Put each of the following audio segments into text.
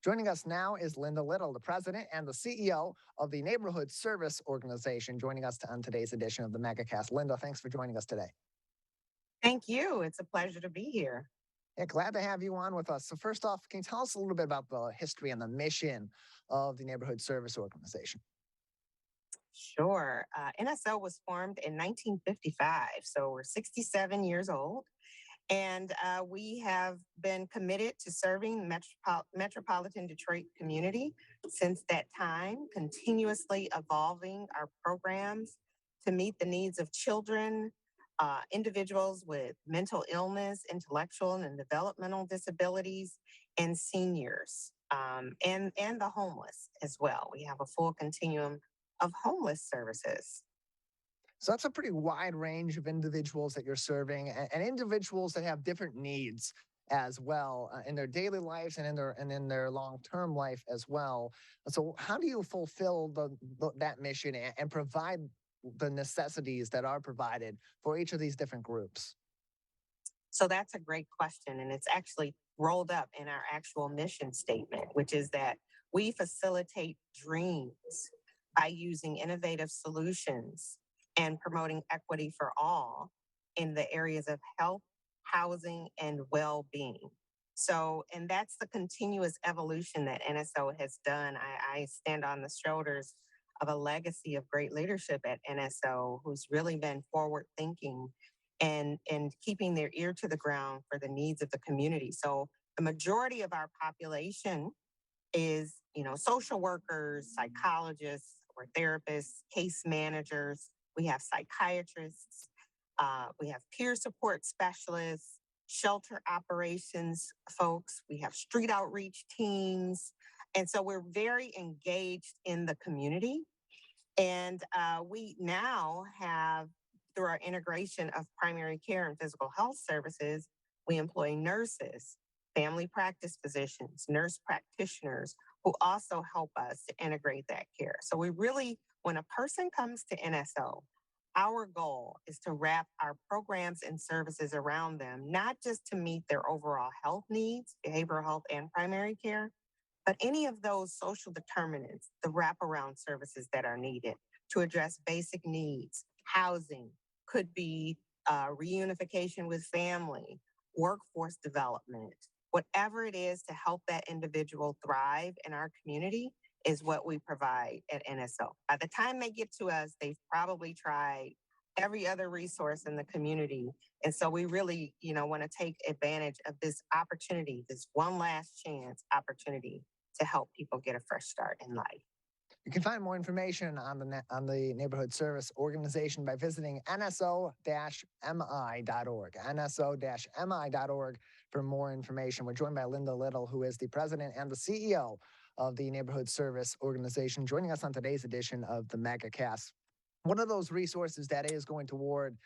Joining us now is Linda Little, the president and the CEO of the Neighborhood Service Organization, joining us on today's edition of the Megacast. Linda, thanks for joining us today. Thank you. It's a pleasure to be here. Yeah, glad to have you on with us. So first off, can you tell us a little bit about the history and the mission of the Neighborhood Service Organization? Sure. NSO was formed in 1955, so we're 67 years old. And we have been committed to serving metropolitan Detroit community since that time, continuously evolving our programs to meet the needs of children, individuals with mental illness, intellectual and developmental disabilities, and seniors, and the homeless as well. We have a full continuum of homeless services. So that's a pretty wide range of individuals that you're serving, and individuals that have different needs as well in their daily lives and in their long-term life as well. So how do you fulfill that mission and provide the necessities that are provided for each of these different groups? So that's a great question, and it's actually rolled up in our actual mission statement, which is that we facilitate dreams by using innovative solutions and promoting equity for all in the areas of health, housing, and well-being. So, and that's the continuous evolution that NSO has done. I stand on the shoulders of a legacy of great leadership at NSO who's really been forward thinking and keeping their ear to the ground for the needs of the community. So the majority of our population is, social workers, psychologists, or therapists, case managers. We have psychiatrists, we have peer support specialists, shelter operations folks, we have street outreach teams. And so we're very engaged in the community. And we now have, through our integration of primary care and physical health services, we employ nurses, family practice physicians, nurse practitioners who also help us to integrate that care. So we really, when a person comes to NSO, our goal is to wrap our programs and services around them, not just to meet their overall health needs, behavioral health and primary care, but any of those social determinants, the wraparound services that are needed to address basic needs. Housing could be reunification with family, workforce development, whatever it is to help that individual thrive in our community is what we provide at NSO. By the time they get to us, they've probably tried every other resource in the community. And so we really, want to take advantage of this opportunity, this one last chance opportunity to help people get a fresh start in life. You can find more information on the Neighborhood Service Organization by visiting nso-mi.org, nso-mi.org for more information. We're joined by Linda Little, who is the president and the CEO of the Neighborhood Service Organization, joining us on today's edition of the Megacast. One of those resources that is going toward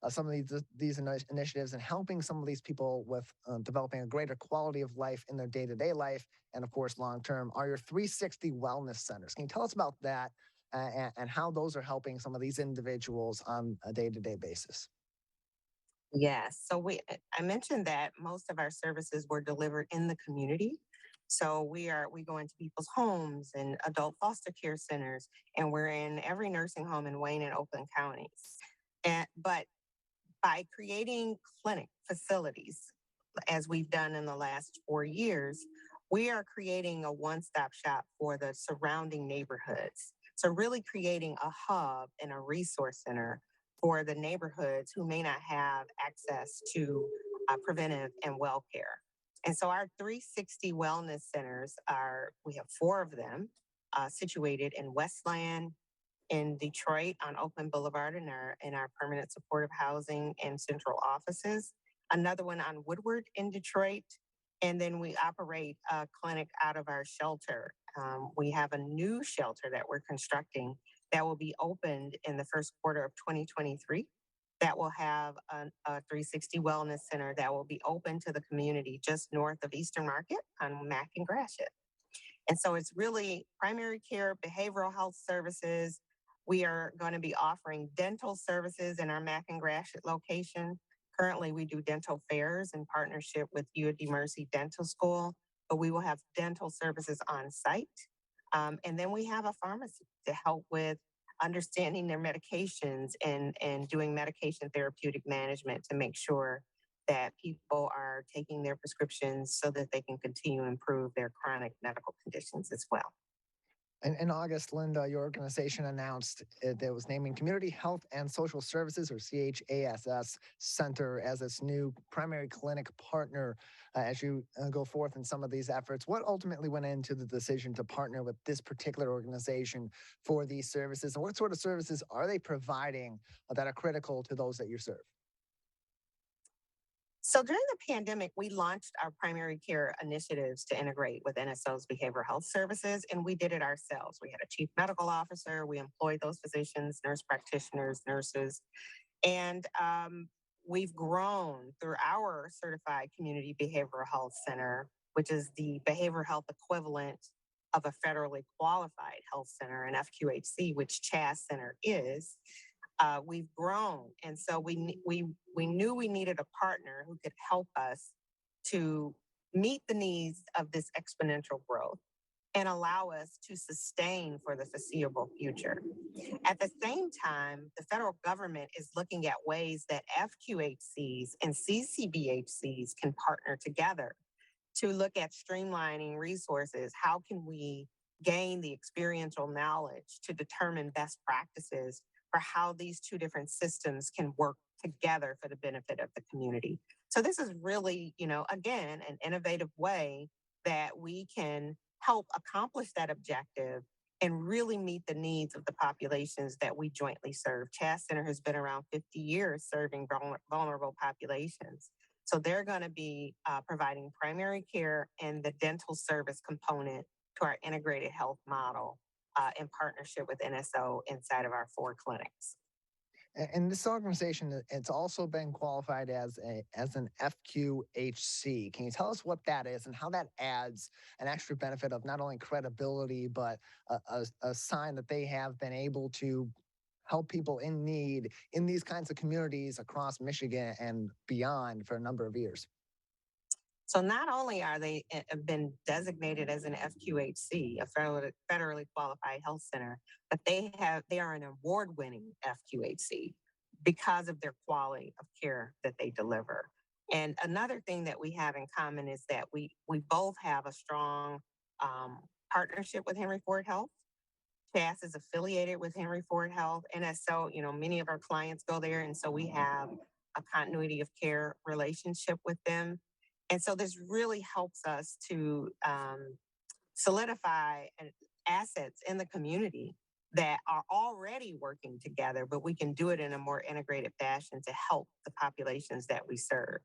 some of these initiatives and helping some of these people with developing a greater quality of life in their day-to-day life and, of course, long-term are your 360 wellness centers. Can you tell us about that and how those are helping some of these individuals on a day-to-day basis? Yes. So I mentioned that most of our services were delivered in the community. So we go into people's homes and adult foster care centers, and we're in every nursing home in Wayne and Oakland counties. But by creating clinic facilities, as we've done in the last 4 years, we are creating a one-stop shop for the surrounding neighborhoods. So really creating a hub and a resource center for the neighborhoods who may not have access to preventive and well care. And so our 360 wellness centers we have 4 of them situated in Westland, in Detroit on Oakland Boulevard in our permanent supportive housing and central offices, another one on Woodward in Detroit, and then we operate a clinic out of our shelter. We have a new shelter that we're constructing that will be opened in the first quarter of 2023 that will have a 360 wellness center that will be open to the community just north of Eastern Market on Mack and Gratiot. And so it's really primary care, behavioral health services. We are going to be offering dental services in our Mack and Gratiot location. Currently, we do dental fairs in partnership with UD Mercy Dental School. but we will have dental services on site. And then we have a pharmacy to help with understanding their medications and doing medication therapeutic management to make sure that people are taking their prescriptions so that they can continue to improve their chronic medical conditions as well. In August, Linda, your organization announced that it was naming Community Health and Social Services, or CHASS, Center as its new primary clinic partner as you go forth in some of these efforts. What ultimately went into the decision to partner with this particular organization for these services? And what sort of services are they providing that are critical to those that you serve? So during the pandemic, we launched our primary care initiatives to integrate with NSOs behavioral health services, and we did it ourselves. We had a chief medical officer, we employed those physicians, nurse practitioners, nurses, and we've grown through our certified community behavioral health center, which is the behavioral health equivalent of a federally qualified health center, an FQHC, which CHAS Center is. We've grown, and so we knew we needed a partner who could help us to meet the needs of this exponential growth and allow us to sustain for the foreseeable future. At the same time, the federal government is looking at ways that FQHCs and CCBHCs can partner together to look at streamlining resources. How can we gain the experiential knowledge to determine best practices for how these two different systems can work together for the benefit of the community? So this is really, again, an innovative way that we can help accomplish that objective and really meet the needs of the populations that we jointly serve. CHAS Center has been around 50 years serving vulnerable populations. So they're going to be providing primary care and the dental service component to our integrated health model in partnership with NSO inside of our 4 clinics. And this organization, it's also been qualified as an FQHC. Can you tell us what that is and how that adds an extra benefit of not only credibility, but a sign that they have been able to help people in need in these kinds of communities across Michigan and beyond for a number of years? So not only are they have been designated as an FQHC, a federally qualified health center, but they are an award-winning FQHC because of their quality of care that they deliver. And another thing that we have in common is that we both have a strong partnership with Henry Ford Health. CHAS is affiliated with Henry Ford Health, NSO. Many of our clients go there, and so we have a continuity of care relationship with them. And so this really helps us to solidify assets in the community that are already working together, but we can do it in a more integrated fashion to help the populations that we serve.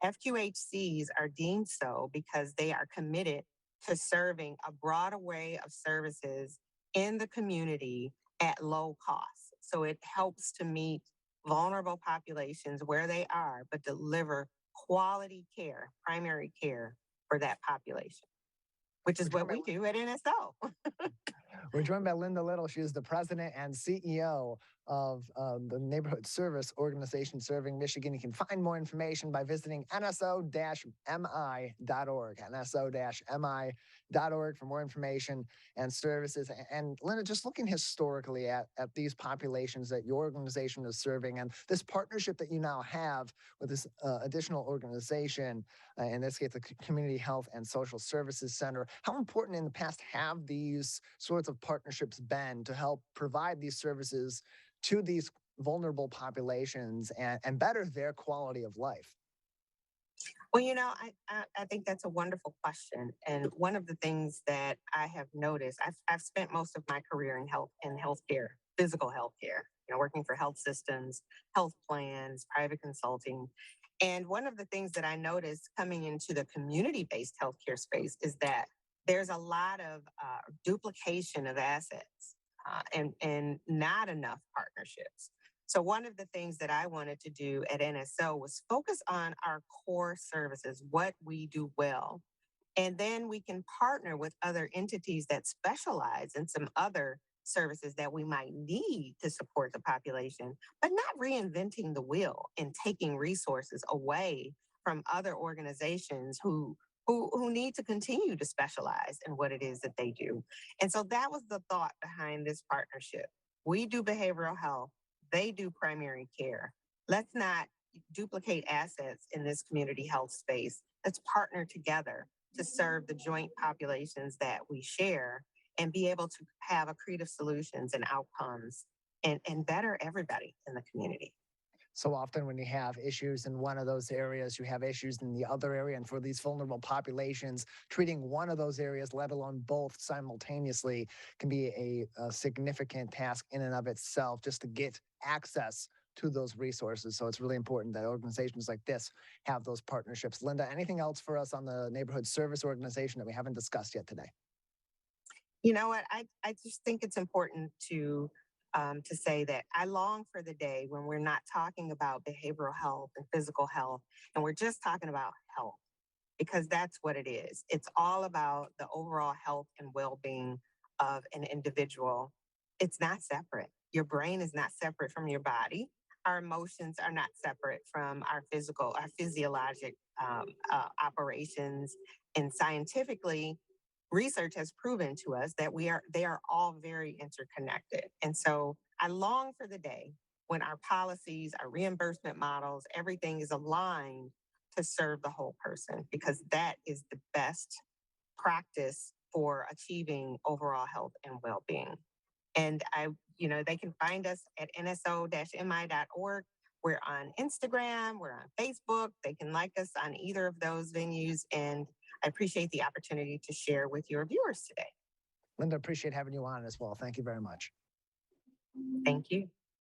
FQHCs are deemed so because they are committed to serving a broad array of services in the community at low cost. So it helps to meet vulnerable populations where they are, but deliver quality care, primary care for that population, which is what we do at NSO. We're joined by Linda Little. She is the president and CEO of the Neighborhood Service Organization serving Michigan. You can find more information by visiting nso-mi.org, nso-mi.org for more information and services. And Linda, just looking historically at these populations that your organization is serving and this partnership that you now have with this additional organization, in this case, the Community Health and Social Services Center, how important in the past have these sorts of partnerships been to help provide these services to these vulnerable populations and better their quality of life? Well, I think that's a wonderful question. And one of the things that I have noticed, I've spent most of my career in healthcare, physical healthcare, working for health systems, health plans, private consulting. And one of the things that I noticed coming into the community-based healthcare space is that there's a lot of duplication of assets and not enough partnerships. So one of the things that I wanted to do at NSO was focus on our core services, what we do well. And then we can partner with other entities that specialize in some other services that we might need to support the population, but not reinventing the wheel and taking resources away from other organizations who who need to continue to specialize in what it is that they do. And so that was the thought behind this partnership. We do behavioral health, they do primary care. Let's not duplicate assets in this community health space. Let's partner together to serve the joint populations that we share and be able to have accretive solutions and outcomes and better everybody in the community. So often, when you have issues in one of those areas, you have issues in the other area. And for these vulnerable populations, treating one of those areas, let alone both simultaneously, can be a significant task in and of itself just to get access to those resources. So it's really important that organizations like this have those partnerships. Linda, anything else for us on the neighborhood service organization that we haven't discussed yet today? You know what? I just think it's important to say that I long for the day when we're not talking about behavioral health and physical health, and we're just talking about health, because that's what it is. It's all about the overall health and well being of an individual. It's not separate. Your brain is not separate from your body. Our emotions are not separate from our physiologic operations. And scientifically, research has proven to us that they are all very interconnected. And so I long for the day when our policies, our reimbursement models, everything is aligned to serve the whole person, because that is the best practice for achieving overall health and well-being. And they can find us at nso-mi.org. We're on Instagram, we're on Facebook. They can like us on either of those venues. And I appreciate the opportunity to share with your viewers today. Linda, appreciate having you on as well. Thank you very much. Thank you.